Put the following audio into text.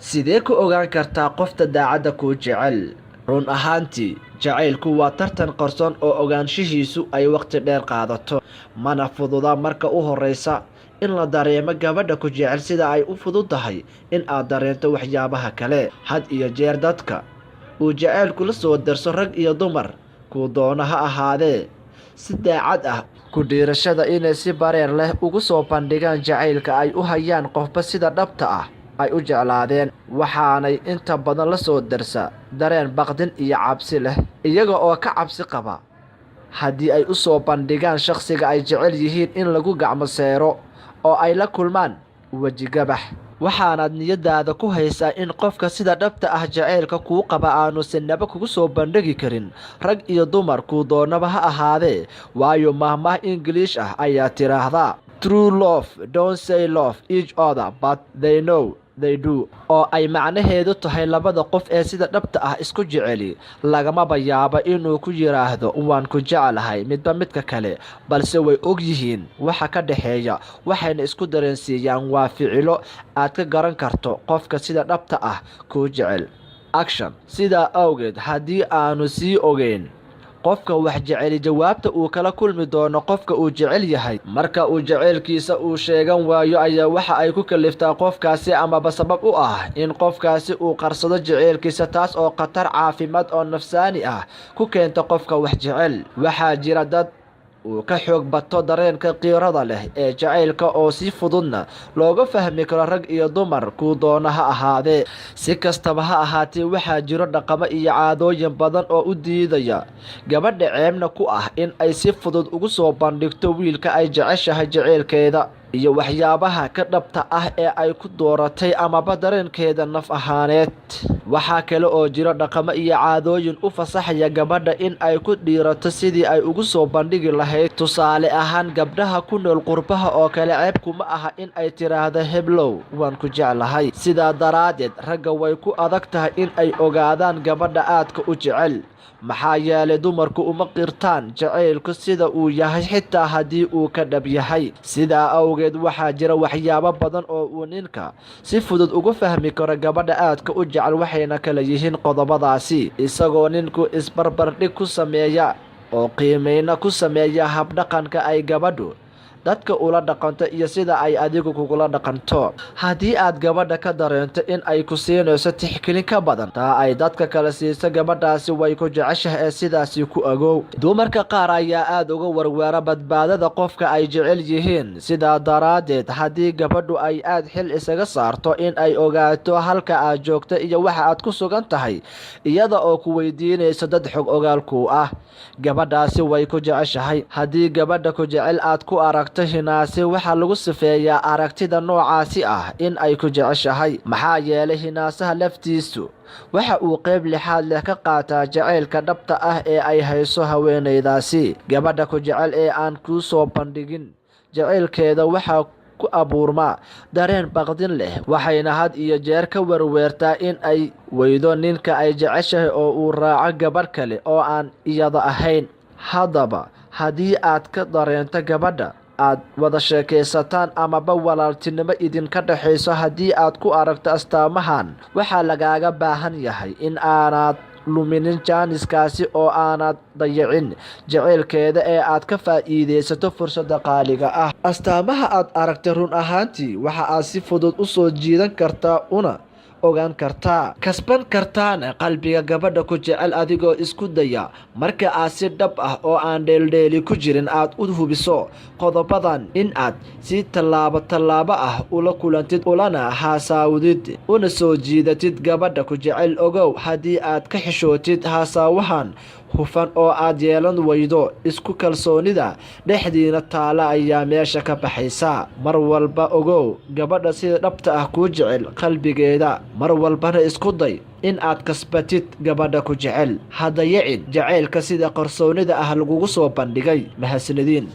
sidee ku ogaan kartaa qofta daacadda kuu jecel? run ahaantii jacaylku waa tartan qarsoon oo ogaanshihiisu ay waqti dheer qaadato, mana fududa marka u horeysa in la dareemo gabadha ku jecel sida ay u fududahay in aad dareento waxyaabaha kale. had iyo jeer dadka uu jacaylku la soo darso rag iyo dumar kuu doona ha ahaadee si daacad ah ku dhiirashada inay si bareer leh ugu soo bandhigaan jacaylka ay u hayaan qofba sida dhabta ah ay u jeclaadeen, waxaanay inta badan la soo darsa dareen baqdin iyo cabsi leh, iyaga oo ka cabsi qaba haddii ay u soo bandhigaan shaqsiga ay jecel yihiin in lagu gacmo seero oo ay la kulmaan wejigabax. waxaanaad niyadaada ku haysaa in qofka sida dhabta ah jacaylka kuu qaba aanu sinaba kugu soo bandhigi karin rag iyo dumar kuu doonaba ha ahaadee, waayo mahmaah ingiliish ah ayaa tiraahdaa true love don't say love each other but they know they do, oo ay macnaheedu tahay labada qof ee sida dhabta ah isku jeceli lagamaba yaabo inuu ku yiraahdo waan ku jecelahay midba midka kale, balse way og yihiin waxa ka dhaxeeya, waxayna isku dareensiiyaan waa ficilo aad ka garan karto qofka sida dhabta ah kuu jecel. action. sidaa awgeed haddii aanu sii ogeyn qofka wax jeceli jawaabta uu kala kulmi doono qofka uu jecel yahay marka uu jacaylkiisa uu sheegan waayo ayaa waxa ay ku kaliftaa qofkaasi amaba sabab u ah in qofkaasi uu qarsado jacaylkiisa, taas oo khatar caafimaad oo nafsaani ah ku keenta qofka wax jecel. waxaa jira dad uu ka xoog bato dareenka qiirada leh ee jacaylka oo si fududna looga fahmi karo rag iyo dumar kuu doona ha ahaadee. si kastaba ha ahaatee waxaa jiro dhaqamo iyo caadooyin badan oo u diidaya gabadha ceebna ku ah in ay si fudud ugu soo bandhigto wiilka ay jeceshahay jacaylkeeda iyo waxyaabaha ka dhabta ah ee ay ku dooratay amaba dareenkeeda naf ahaaneed. waxaa kale oo jiro dhaqamo iyo caadooyin u fasaxaya gabadha in ay ku dhiirato sidii ay ugu soo bandhigi lahayd. tusaale ahaan, gabdhaha ku nool qurbaha oo kale ceeb kuma aha in ay tiraahdo heblow waan ku jeclahay. sidaa daraaddeed ragga way ku adag tahay in ay ogaadaan gabadha aadka u jecel, maxaa yeelay dumarku uma qirtaan jacaylku sida uu yahay xitaa haddii uu ka dhab yahay. sidaa awgeed waxaa jira waxyaabo badan oo uu ninka si fudud ugu fahmi karo gabadha aadka u jecel, waxayna kala yihiin qodobadaasi: isagoo ninku isbarbardhig ku sameeya oo qiimeyna ku sameeya habdhaqanka ay gabadhu dadka ula dhaqanto iyo sida ay adigu kugula dhaqanto. haddii aad gabadha ka dareento in ay ku siinayso tixgelin ka badan taa ay dadka kala siiso, gabadhaasi way ku jeceshahay ee sidaasi ku ogow. dumarka qaar ayaa aad uga warwaara badbaadada qofka ay jecel yihiin, sidaa daraaddeed haddii gabadhu ay aad xil isaga saarto in ay ogaato halka aad joogto iyo waxa aad ku sugan tahay, iyada oo ku weydiinayso dad xog ogaalku ah, gabadhaasi way ku jeceshahay. haddii gabadha ku jecel aad ku aragto hinaasi, waxaa lagu sifeeyaa aragtida noocaasi ah in ay ku jeceshahay, maxaa yeelay hinaasaha laftiisu waxa uu qayb lixaad leh ka qaataa jacaylka dhabta ah ee ay hayso haweenaydaasi. gabadha ku jecel ee aan kuu soo bandhigin jacaylkeeda waxaa ku abuurma dareen baqdin leh, waxayna had iyo jeer ka warweertaa in ay weydo ninka ay jeceshahay oo uu raaco gabadh kale oo aan iyada ahayn. haddaba haddii aad ka dareento gabadha aad wada sheekaysataan amaba walaaltinimo idinka dhexayso, haddii aad ku aragto astaamahan, waxaa lagaaga baahan yahay in aanaad luminin jaaniskaasi oo aanad dayicin jacaylkeeda ee aad ka faa'iidaysato fursadda qaaliga ah. astaamaha aad aragtay run ahaantii waxa aad si fudud u soo jiidan kartaa una ogaan kartaa kasban kartaana qalbiga gabadha ku jecel adigoo isku daya marka aad si dhab ah oo aan dheeldheeli ku jirin aad u hubiso qodobadan, in aad si tallaabo ah ula kulantid ulana haasaawdid una soo jiidatid gabadha ku jecel. ogow haddii aad ka xishootid haasaawahan hufan oo aad yeelan weydo, isku kalsoonida dhexdiina taala ayaa meesha ka baxaysa. mar walba ogow gabadha sida dhabta ah kuu jecel qalbigeeda, mar walbana isku day in aad kasbatid gabadha ku jecel. ha dayicin jacaylka sida qarsoonida ah lagugu soo bandhigay. mahadsanidin.